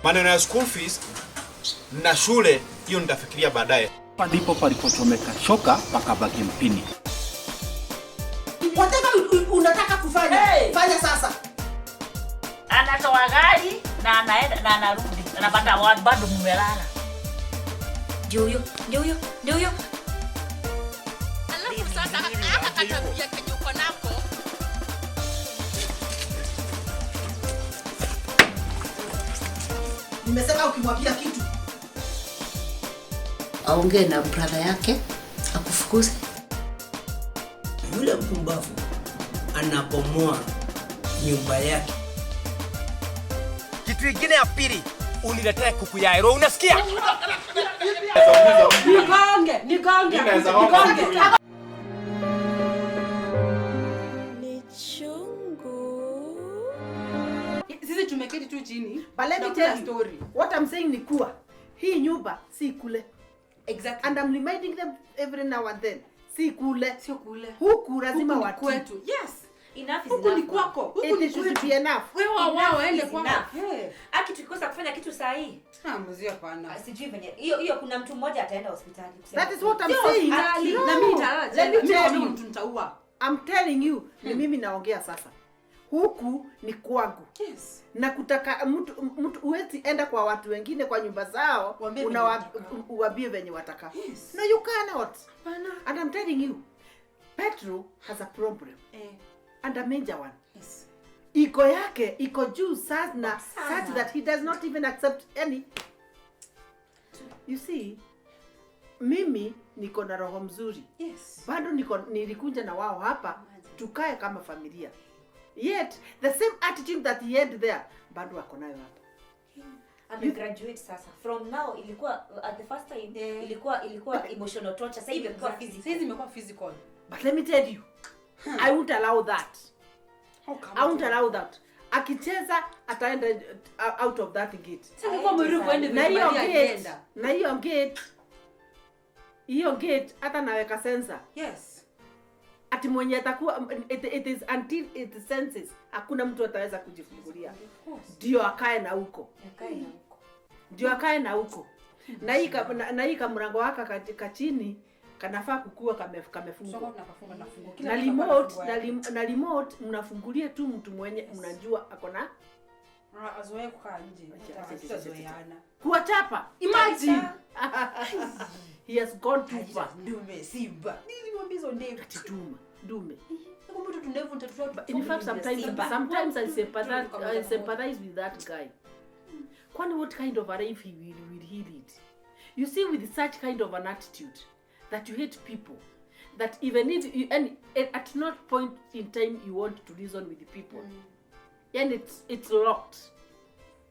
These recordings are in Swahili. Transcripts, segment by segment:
Maneno ya school fees na shule hiyo nitafikiria baadaye. Ndipo palipochomeka shoka pakabaki mpini. Whatever unataka kufanya, fanya sasa. Anatoa gari na anaenda na anarudi. Anapata watu bado mmelala. Ndio huyo. Alafu sasa akatabia kenye uko nako. Nimesema ukimwambia kitu aongee na brother yake akufukuze. Yule mpumbavu anapomoa nyumba yake. Kitu kingine ya pili, uniletee kuku ya hero, unasikia? Nigonge. Ni chungu. Sisi tumeketi tu chini. But let me tell you story. What I'm saying ni kuwa hii nyumba si kule. Exactly. And I'm reminding them every now and then. Si kule. Sio kule. Huku lazima huku watu kwetu. Yes. Enough is huku enough. Ni kwako. Huku It ni should kwetu. be enough. Wewe wao ende kwako. Aki tukikosa kufanya kitu sahihi. Mzee hapana. Sijui venye. Hiyo kuna mtu mmoja ataenda hospitali kusema. That is what I'm saying. Na mimi nitaacha. Mimi nitaua. I'm telling you, ni mimi naongea sasa. Huku ni kwangu. Yes. Na kutaka mtu uwezi enda kwa watu wengine kwa nyumba zao uwaambie venye wataka. Yes. No, you cannot. Hapana. And I'm telling you, Pedro has a problem. And a major one. Yes. Iko yake iko juu sana such that he does not even accept any. You see, mimi niko na roho mzuri. Yes. Bado nilikunja na wao hapa tukae kama familia. Yet the same attitude that he had there bado wako nayo hapa. Graduate sasa. From now ilikuwa at the first time ilikuwa emotional torture. Sasa hivi imekuwa physical. Sasa imekuwa physical. But let me tell you, I won't allow that. I won't allow that. Akicheza ataenda out of that gate. Sasa kwa mweruko ende na hiyo gate hata naweka sensor. Yes. Ati mwenye atakuwa it is until it senses hakuna mtu ataweza kujifungulia. Ndio akae na huko. Akae na huko. Na hii kamrango waka katika chini kanafaa kukua kamefungwa. Na remote mnafungulia tu mtu mwenye mnajua ako na azoea kukaa nje. Atazoeana. Kuachapa. Imagine. He has gone too far. Dume simba. Nilimwambia hizo ndevu. Dume. Kumbe tu ndevu nitatoa. In fact sometimes I sympathize with that guy. Kwani what kind of a life will he lead? You see, with such kind of an attitude that you hate people, that even if you, and at not point in time you want to reason with the people, and it's locked.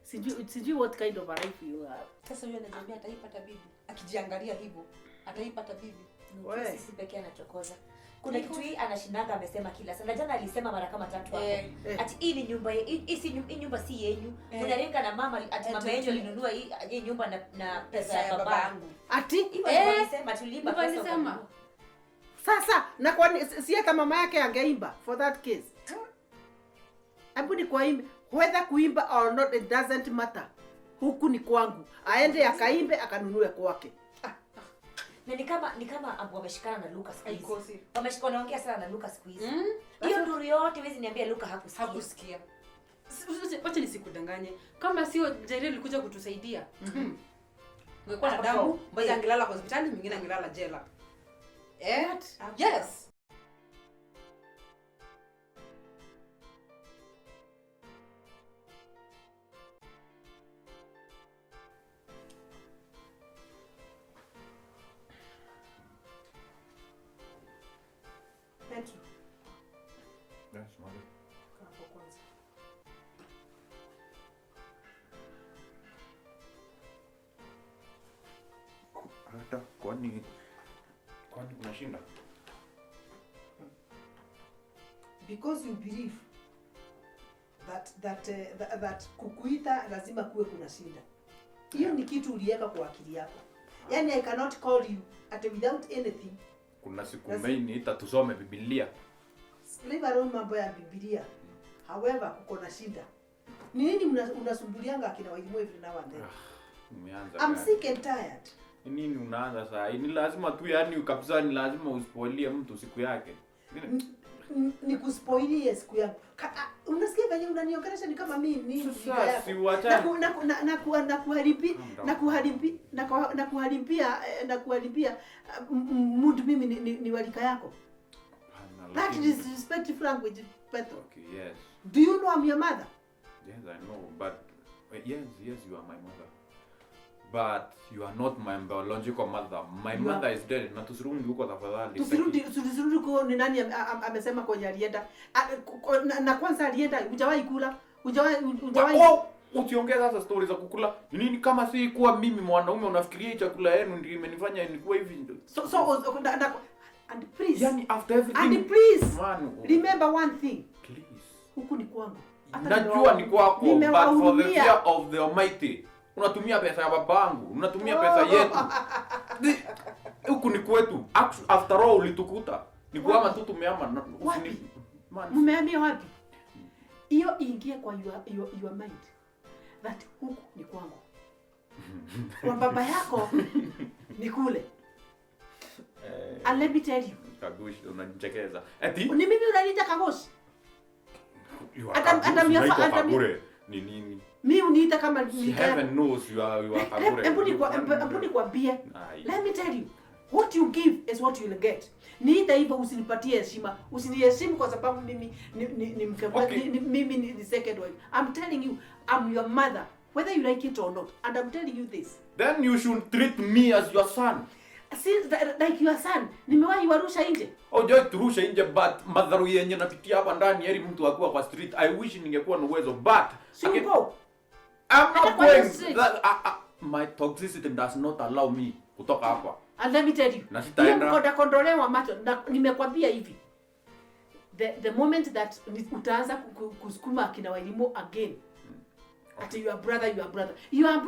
Sijui what kind of a life you have. Sasa yeye ananiambia ataipata bibi. Akijiangalia hivyo, ataipata bibi. Sisi pekee anachokoza. Kuna kitu hii anashindaga amesema kila sana. Jana alisema mara kama 3 hapo. Ati hii ni nyumba hii nyumba si yenu. Unarenga na mama ati mama yenu alinunua hii nyumba na pesa ya babangu. Ati alisema tulipa pesa alisema. Sasa na kwa si hata mama yake angeimba for that case. Hebu ni kwaimbe whether kuimba or not it doesn't matter. Huku ni kwangu. Aende akaimbe akanunue kwake. Na ni kama wameshikana na Lucas hizi. Wanaongea sana na Lucas hizi. Hiyo nduru yote wezi niambia Lucas hakusikia. Wacha nisikudanganye. Kama sio Jerry alikuja kutusaidia. Ungekuwa na damu, mmoja angelala kwa hospitali, mwingine angelala jela. Yes. Pedro. Yes, mother. Hapo kwanza. Hata kwani kuna shinda? Because you believe that kukuita lazima kuwe kuna shinda. Hiyo ni kitu uliweka kwa akili yako. Yani I cannot call you at without anything. Kuna siku maini itatusome Biblia. Leave alone mambo ya Biblia. However, kuko na shinda. Ni nini unasumbulianga akina Wairimu hivi na wande? Umeanza. I'm sick and tired. Nini unaanza saa hii? Ni lazima tu yani kabisa ni lazima uspoilie mtu siku yake. Ni kuspoilie siku yangu. Unasikia venye unaniongelesha ni kama mimi ni sasa si wacha na kuharibia mtu mimi ni walika yako. That is disrespectful language, Pedro. Okay, yes. Do you know I'm your mother? Yes, I know, but yes, you are my mother. But you are not my biological mother. My mother is dead. Na tusirudi huko tafadhali. Tusirudi huko. Ni nani amesema kwenye alienda? Na kwanza alienda hujawahi kula? Hujawahi utiongeza sasa stories za kukula. Nini kama si kuwa mimi mwanaume unafikiria chakula yenu ndio imenifanya nikuwa hivi? So and please. Yani after everything. And please. Man, remember one thing. Please. Huku ni kwangu. Najua ni kwako, but for the fear of the Almighty. Unatumia pesa ya babangu, unatumia pesa yetu. Huku ni kwetu. After all ulitukuta. Ni kuama tu tumeama. Mmehamia wapi? Hiyo ingie kwa your mind. That huku ni kwangu. Kwa baba yako ni kule. And let me tell you. Kagushi unanichekeza. Eti? Ni mimi unaniita Kagushi? KAGURE ni nini? Mimi uniita kama Heaven knows you are KAGURE. Hebu nikwambie. Let me tell you. What you give is what you will get. Niita hivyo usinipatie heshima. Usiniheshimu kwa sababu mimi ni mke wako. Mimi ni second wife. I'm telling you, I'm your mother. Whether you like it or not. And I'm telling you this. Then you should treat me as your son. Since like your son, nimewahi warusha nje. Hujai turusha nje, but madharu yenye napitia hapa ndani heri mtu akuwa kwa street. I wish ningekuwa na uwezo, but I'm not going. My toxicity does not allow me kutoka hapa. And let me tell you, hiyo kondolewa macho, nimekwambia hivi. The moment that utaanza kusukuma akina Wairimu again, ati you are brother. You are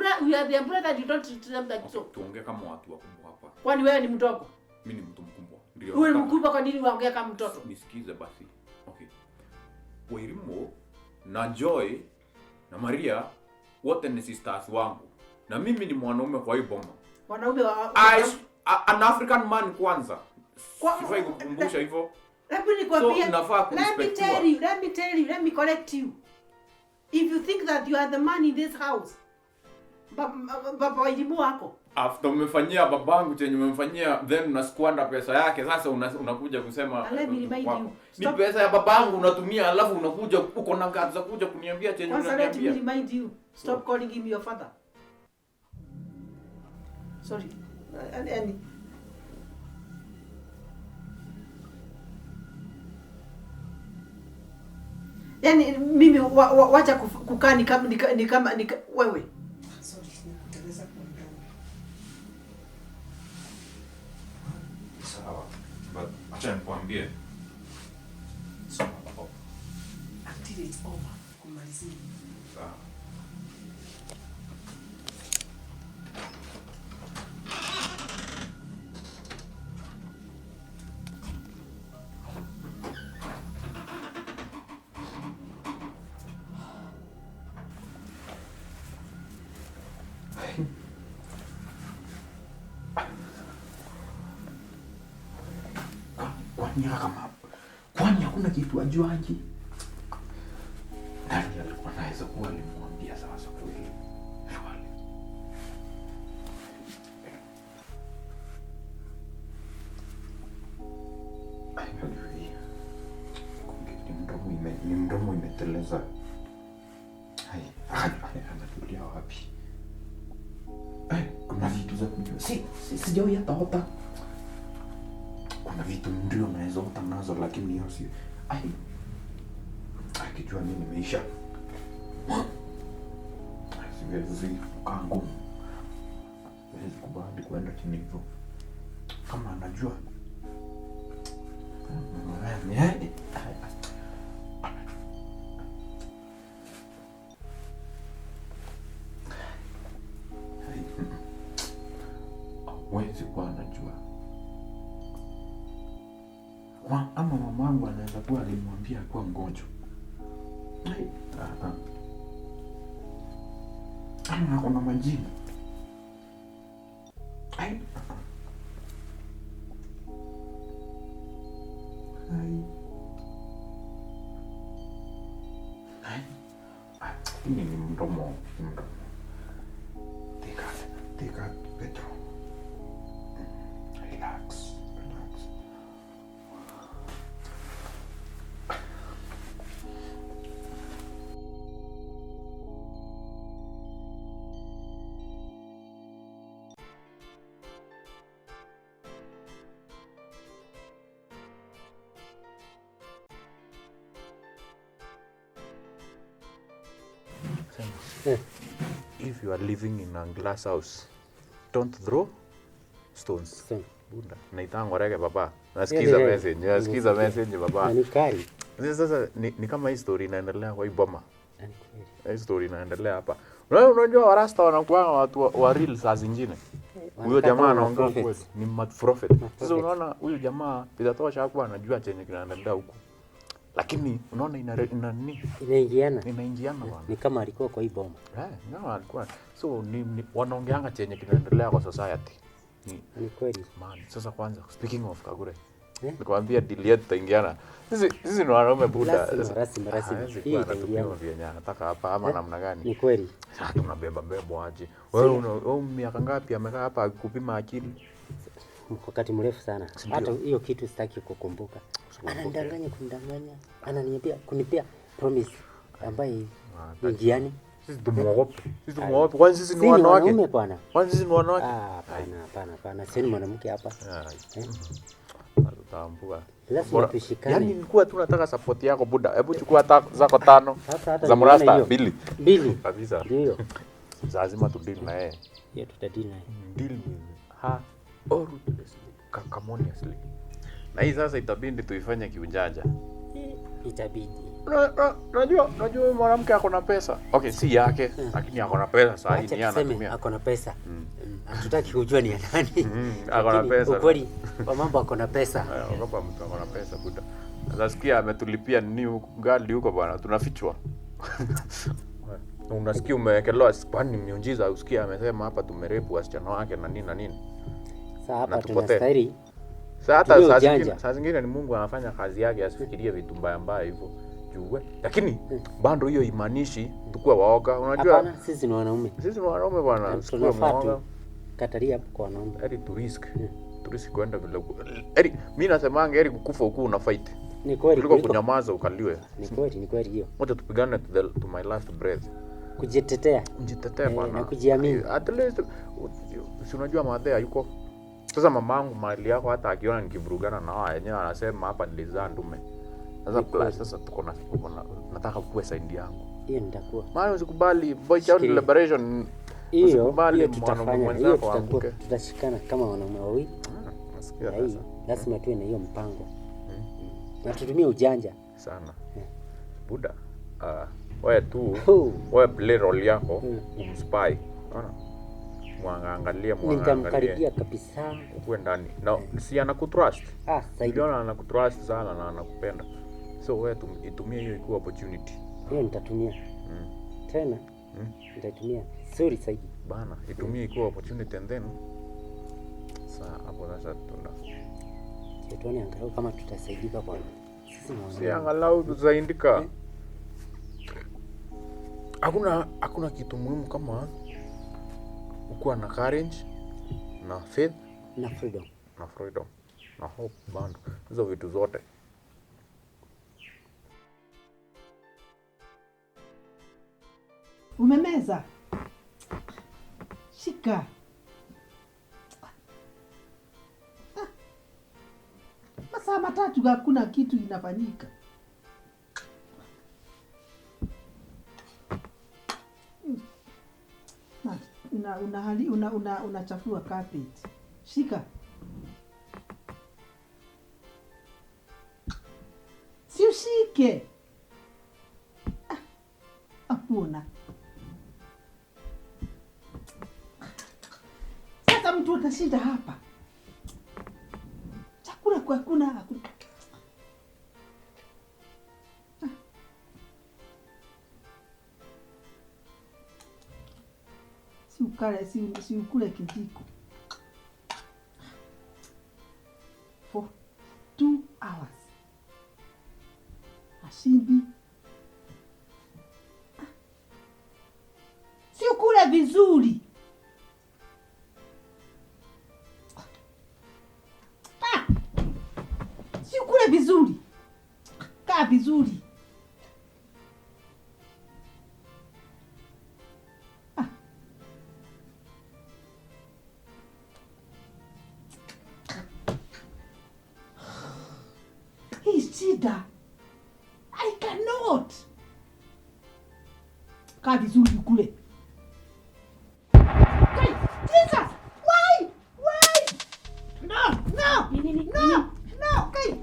their brother, you don't treat them like so. Tuongee kama watu wakubwa hapa. Kwani wewe ni mdogo? Mimi ni mtu mkubwa. Ndio. Wewe ni mkubwa, kwa nini unaongea kama mtoto? Nisikize basi. Okay. Wairimu na Joy na Maria wote ni sisters wangu. Na mimi ni mwanaume kwa hii boma. Wanaume an African man kwanza. Sifai kukumbusha hivyo. Let me correct you. If you think that you are the man in this house, baba Wairimu wako. After umefanyia babangu chenye umemfanyia, then unasquander pesa yake. Sasa unakuja kusema ni pesa ya babangu unatumia, alafu unakuja uko na ngazi za kuja kuniambia chenye unaniambia. Let me remind you, stop calling him your father. Sorry. Yani mimi wacha kukaa ni kama wewe. Sorry, nikuteleza kwa mdomo. Sawa. But acha nikwambie. Sawa baba. Until it's over, kumalizia. Sawa. Kwani hakuna kitu ajuaji? Nani alikuwa anaweza kuwa alimwambia sasa kweli? Shwali. Ni mdomo imeteleza. Anatulia wapi? Kuna vitu za kujua. Sijawahi hata hota. Kuna vitu ndio naweza hota nazo, lakini hiyo si. Akijua mimi nimeisha. Siwezi kukaa ngumu. Siwezi kubali kwenda chini hivyo. Kama anajua. Hawezi kuwa anajua. Ama mamangu anaweza kuwa alimwambia kuwa mgonjwa. Kijana ako na majibu. Ai. Ini ni mdomo. Tika, Pedro. Relax. If you are living in a glass house, don't throw stones. Bunda. Naitangoreke baba. Nasikiza message baba. Ni kali. Sasa ni kama hii story inaendelea kwa hii boma. Hii story inaendelea hapa. Unajua warasta wanakuwa watu wa real saa zingine. Huyo jamaa anaongea kweli. Ni prophet. Sasa unaona huyo jamaa itatosha hapo anajua chenye kinaendelea huko. Lakini unaona inaingiana bwana. Ni kama alikuwa kwa hii boma. Kama alikuwa. So ni wanaongeanga chenye kinaendelea kwa society. Ni kweli. Man, sasa kwanza speaking of Kagure. Nikwambia deal yetu taingiana. Sisi ni wanaume buda. Rasmi. Hii itaingiana vyenye anataka hapa ama namna gani? Ni kweli. Sasa tunabeba aje. Wewe miaka ngapi amekaa hapa kupima akili? Wakati mrefu sana. Hata hiyo kitu sitaki kukumbuka. Anadanganya. Ananiambia kunipea promise ambaye ingiani. Sisi tumuogope. Kwani sisi ni wanawake? Kwani sisi ni wanawake? Hapana. Sisi ni mwanamke hapa. Tutambua. Lazima tushikane. Yaani nilikuwa tu nataka support yako buda. Hebu chukua zako 5 za mrasta 2 kabisa. Ndio. Lazima tu deal na yeye. Yeah, tutadeal na yeye. Deal with her or harmoniously. Na hii sasa itabidi tuifanye kiujanja. Itabidi. Unajua mwanamke ako na pesa. Okay, si yake, lakini ako na pesa sasa hivi anatumia. Ako na pesa. Hatutaki kujua ni nani. Ako na pesa. Ukweli kwa mambo ako na pesa. Ogopa mtu ako na pesa buda. Nasikia ametulipia nini gali huko bwana, tunafichwa. Unasikia umewekelewa kwani miujiza usikia amesema hapa tumerepu wasichana wake na nini. Sasa hapa tunastahili. Sasa saa zingine ni Mungu anafanya kazi yake asifikirie vitu mbaya hivyo. Jue. Lakini bado hiyo imanishi tukue waoga. Unajua? Hapana, sisi ni wanaume. Sisi ni wanaume bwana. Tunafaa kataria kwa wanaume. Heri tu risk. Tu risk kwenda bila. Mimi nasemanga heri kukufa huku una fight. Ni kweli. Kuliko kunyamaza ukaliwe. Ni kweli hiyo. Wacha tupigane to my last breath. Kujitetea bwana. Na kujiamini. At least si unajua madhea yuko. Sasa mamangu mali yako hata akiona nikivurugana na wao yenyewe anasema hapa nilizaa ndume. Sasa tuko na nataka kuwe side yangu. Hiyo nitakuwa. Maana usikubali boy child liberation. Hiyo tutafanya. Hiyo tutashikana kama wanaume wawili. Nasikia sasa. Lazima tuwe na hiyo mpango. Na tutumie ujanja sana. Buda. Wewe play role yako spy. Unaona? Mwangaangalia. Nitamkaribia kabisa. Uwe ndani. Na si anakutrust. Sasa niliona anakutrust sana na anakupenda. So wewe itumie hiyo ikuwa opportunity. Hiyo nitatumia. Tena. Nitatumia. Sorry zaidi. Bana, itumie ikuwa opportunity and then hapo sasa tuone angalau kama tutasaidika bwana. Si angalau tutasaidika. Hakuna kitu muhimu kama kuwa na courage na faith na freedom na hope bando. Hizo vitu zote. Umemeza? Shika. Masaa matatu hakuna kitu inafanyika. Unachafua carpet. Shika. Si ushike. Apuna. Sasa mtu atashinda hapa. Chakula kwa hakuna. si ukule kijiko for 2 hours. Ashimbi. Si ukule vizuri. Si ukule vizuri. Kaa vizuri. Shida. I cannot. Kaa vizuri ukule. Jesus! Why? No. Kai.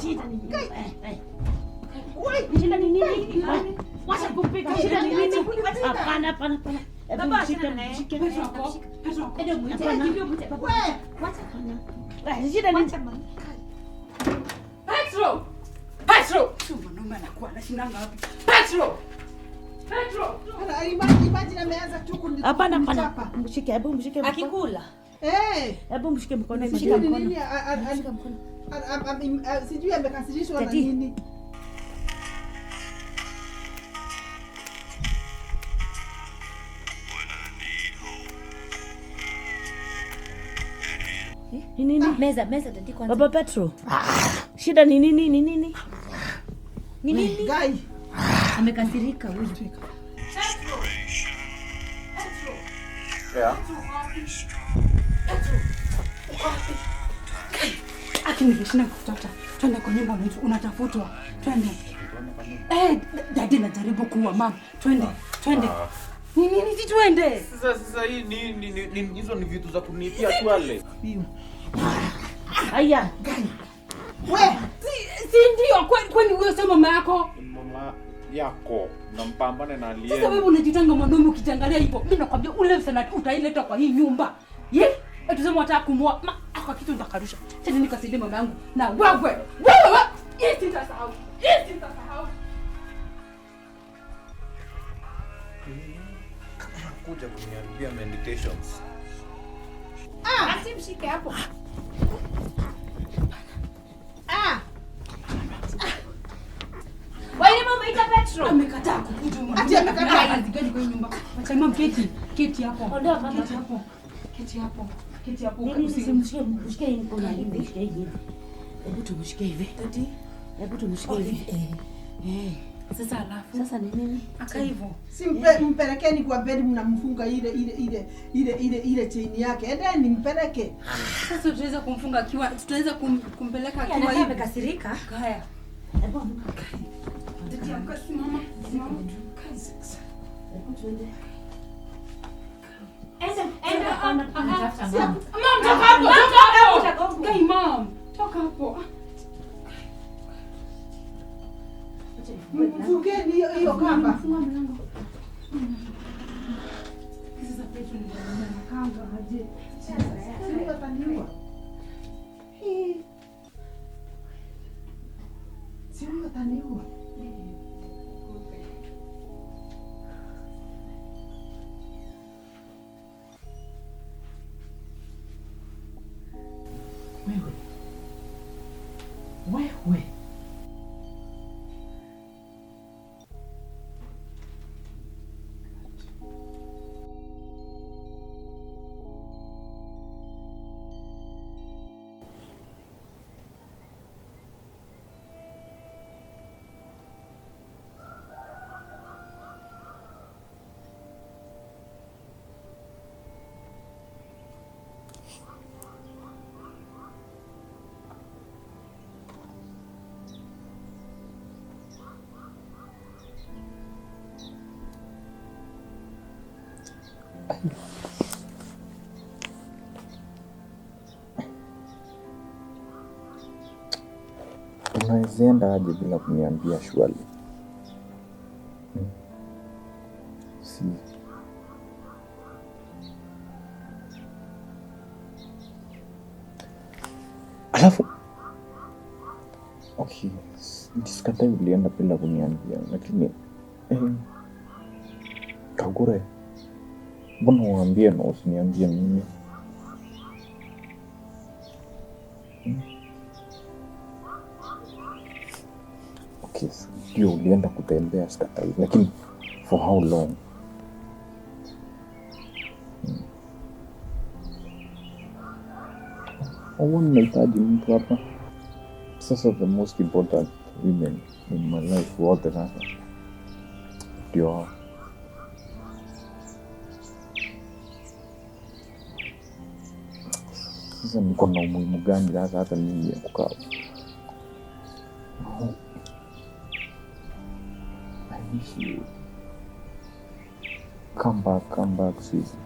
Shida ni nini? Why? Shida ni nini? Wacha kupiga. Shida ni nini? Hapana. Baba, mshike. Pedro. Wacha kana. Shida ni nini? Pedro! Mwanaume anakuwa anashindanga wapi? Pedro! Imagine ameanza tu kunichapa. Hapana. Mshike, hebu mshike mkono. Akikula. Hebu mshike mkono. Mshike mkono. Sijui amekasirishwa na nini. Nini? Meza tati kwanza. Baba Pedro. Shida ni nini? Ni nini? Guy. Amekasirika huyu. Yeah. Akinishinda kutafuta. Twende kwa nyumba unatafutwa. Twende. Dadi najaribu kuua mama. Twende. Nini twende? Sasa hii ni hizo ni vitu za kunipia twale. Aya. Wewe, si ndio kwani wewe sema mama yako? Mama yako na mpambane na aliye. Sasa wewe unajitanga mwanaume ukitangalia hivyo. Mimi nakwambia ule msana utaileta kwa hii nyumba. Tuseme unataka kumua. Kwa kitu nitakarusha. Tena nikasaidia mama yangu. Na wewe. Hii sitasahau. Kuja kuniambia meditations. Basi mshike hapo. Wewe mama ita Pedro. Amekataa kukuja mwana. Ati amekataa azigani kwa nyumba. Acha mama keti hapo. Ondoa mama hapo. Keti hapo. Mshike hii mkono hivi. Mshike hivi. Hebu tumshike hivi. Tati. Hebu tumshike hivi. Sasa ni nini? Aka hivyo. Mpelekeni kwa bedi mnamfunga ile chain yake. Endeni mpeleke. Sasa tutaweza kumfunga akiwa kumpeleka akiwa hivi. Amekasirika. Haya. Hebu Tati amkasi mama. Hebu tuende. Enda Mom, toka hapo. Kai mom, toka hapo. Mfungeni hiyo kamba. Funga mlango. Sasa Pedro ni kanga aje. Sasa ataniua. Sio ataniua. Wewe. Unawezaenda aje bila kuniambia shwali? Si. Alafu okay, sikatai ulienda bila kuniambia, lakini Kagure Mbona uambie na usiniambie mimi? Okay, ndio ulienda kutembea sikatai, lakini for how long? Nahitaji mtu hapa. Sasa the most important women in my life wote sasa ndio sasa niko na umuhimu gani sasa hata mimi ya kukaa? I miss you. Come back, sis.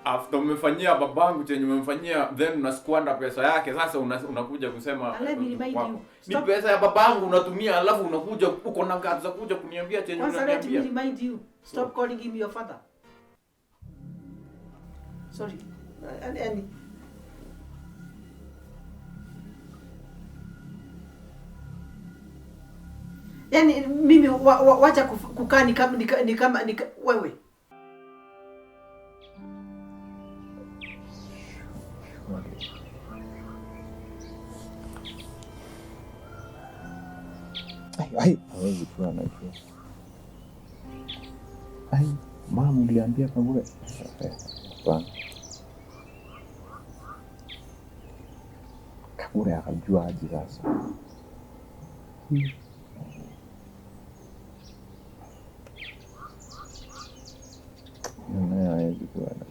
After umefanyia babangu chenye umemfanyia, then unasquander pesa yake. Sasa unakuja kusema ni pesa ya babangu unatumia, alafu unakuja uko na guts za kuja kuniambia chenye unaniambia. Let me remind you, stop calling him your father. Sorry. Yani mimi wacha kukaa ni kama wewe. Hawezi kuwa anajua. Mama uliambia Kagure? Hapana. Kagure akajua aje sasa? Hawezi kuwa anajua.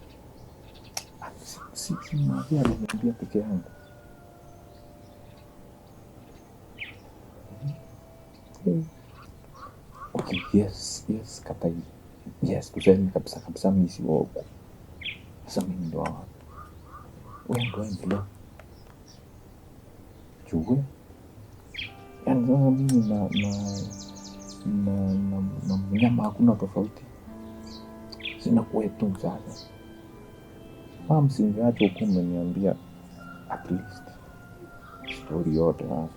Mwambia aliniambia peke yangu. Okay, yes, katai. Yes, tuseme kabisa mimi si wako. Sasa mimi ndo wapi? Wewe ndo endelea. Chungu. Yaani sasa mimi na mnyama hakuna tofauti. Sina kwetu sasa. Mama msingeacha huko umeniambia at least story yote sasa.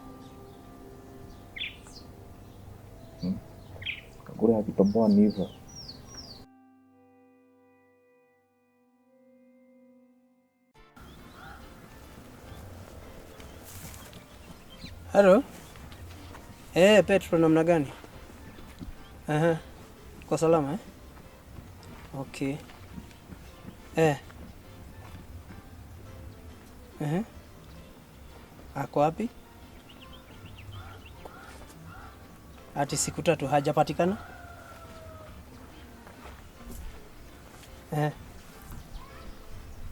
Kagure akitomboa ni hivyo. Hello? Pedro namna gani? Kwa salama Okay. Ako wapi? Ati siku 3 hajapatikana?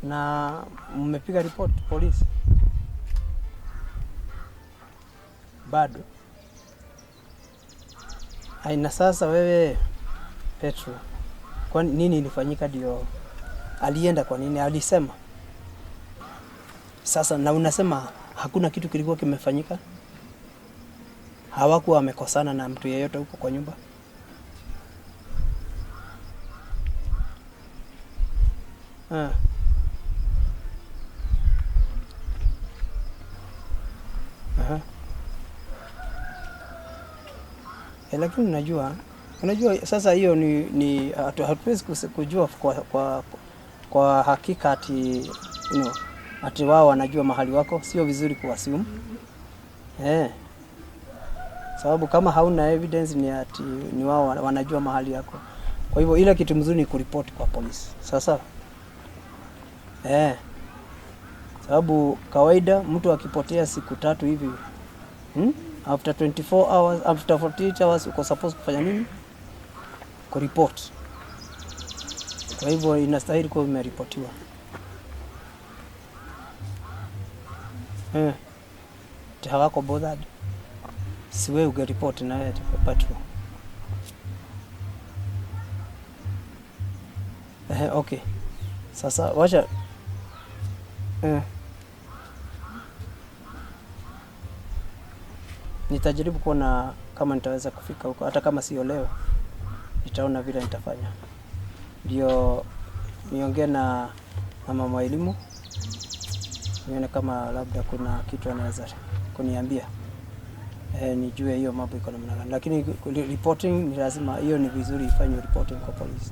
Na mmepiga report polisi? Bado. Haina. Sasa wewe Pedro, kwa nini ilifanyika? Ndio alienda kwa nini? Alisema. Sasa na unasema hakuna kitu kilikuwa kimefanyika? Hawakuwa wamekosana na mtu yeyote huko kwa nyumba? Lakini unajua sasa hiyo ni hatuwezi kujua kwa hakika ati ati wao wanajua mahali wako. Sio vizuri kuassume. Sababu kama hauna evidence ni ati ni wao wanajua mahali yako. Kwa hivyo ile kitu mzuri ni kuripoti kwa polisi. Sasa sababu kawaida mtu akipotea siku 3 hivi after 24 hours, after 48 hours uko supposed kufanya nini? Kuripoti. Kwa hivyo inastahili kuwa imeripotiwa. Hawako bothered. Siwe ugeripoti na wewe Pedro. Okay. Sasa wacha Nitajaribu kuona kama nitaweza kufika huko, hata kama sio leo. Nitaona vile nitafanya. Ndio niongee na mama wa elimu. Nione kama labda kuna kitu anaweza kuniambia. Nijue hiyo mambo iko namna gani. Lakini reporting ni lazima, hiyo ni vizuri ifanywe reporting kwa polisi.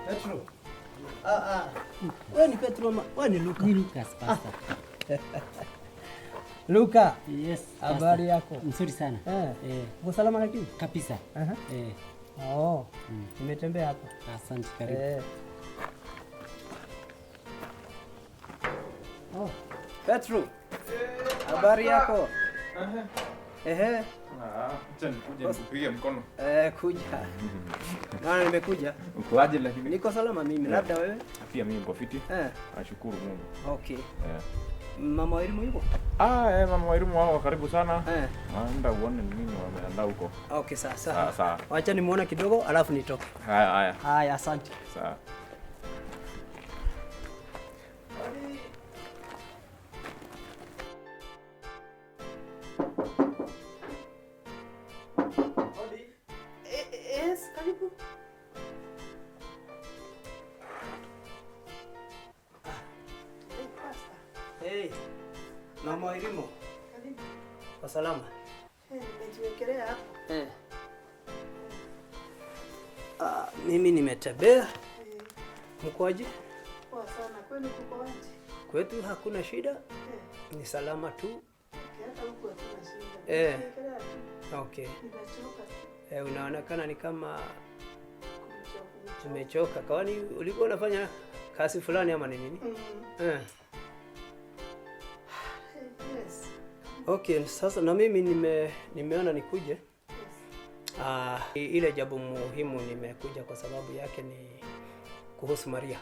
Pedro. Wewe ni Pedro, wewe ni Luka. Ni Lucas pasta. Luka. Yes. Habari yako? Nzuri sana. Uko salama lakini? Kabisa. Nimetembea hapa. Asante, karibu. Pedro. Habari yako? Acha nikuje nikupige mkono. Kuja. Maana nimekuja. Ukoaje lakini? Niko salama mimi, labda wewe? Pia mimi niko fiti. Nashukuru Mungu. Okay. Mama wa elimu yuko? Mama wa elimu wao karibu sana. Naenda uone nini wameandaa huko. Okay, sawa. Sawa. Wacha nimuone kidogo alafu nitoke. Haya, asante. Sawa. Karibu. Hey, mama wa elimu. Karibu. Kwa salama. Nimejiwekelea hapo. Mimi nimetembea. Mkoaje? Poa sana. Kwani kuko wapi? Kwetu hakuna shida. Ni salama tu. Hata huko hakuna shida. Okay. Nimechoka. Unaonekana ni kama umechoka. Kwani ulikuwa unafanya kazi fulani ama ni nini? Yes. Okay, sasa na mimi nimeona nikuje. Yes. Ile jambo muhimu nimekuja kwa sababu yake ni kuhusu Maria.